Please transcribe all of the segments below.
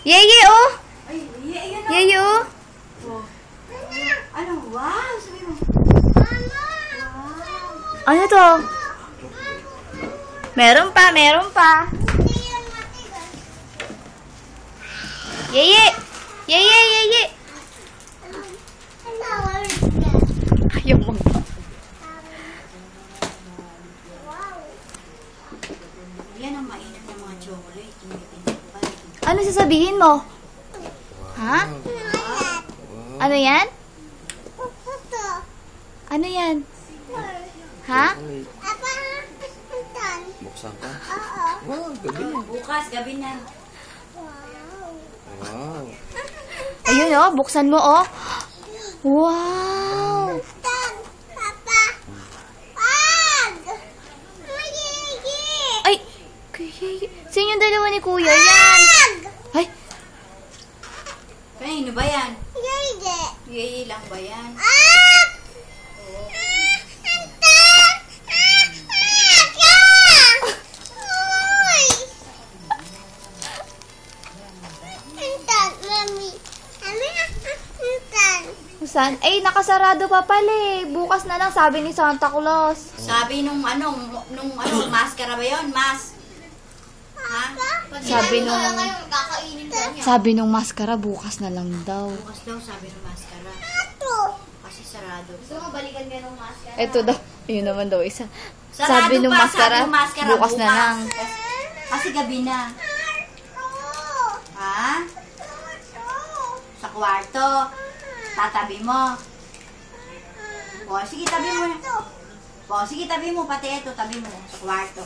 Yeye, oh! Ay, ayun o. Yeye, oh! Oh. Ano? Wow! Sabi mo. Ano to? Meron pa, meron pa. Yeye! Yeye, yeye! Ayaw mo. Yan ang mainit ng mga chocolate. Ano sasabihin mo? Ha? Ano yan? Ano yan? Ha? Buksan ka? Wow, gabi na. Bukas, gabi na. Wow. Ayun oh, buksan mo oh. Wow! Ay! Sino yung dalawa ni Kuya yan? Ay! Kanino ba yan? Yeye lang ba yan? Saan? Ay, nakasarado pa pala eh. Bukas na lang, sabi ni Santa Claus. Sabi nung maskara ba yun? Ha? Sabi nung maskara, bukas na lang daw. Bukas daw, sabi nung maskara. Kasi sarado. Gusto mo balikan ka ng maskara? Ito daw, yun naman daw isa. Sarado Sabi nung pa, maskara, sabi nung maskara, bukas na lang. Kasi gabi na. Ha? Sa kwarto. Tatabi mo. O, sige, tabi mo. O, sige, tabi mo. Pati eto, tabi mo. Sa kwarto.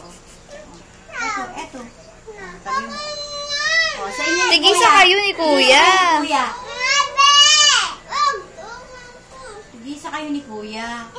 Eto. Tabi mo. O, sa inyo ni Tigisa kayo ni Kuya. Kuya. Tigisa kayo ni Kuya.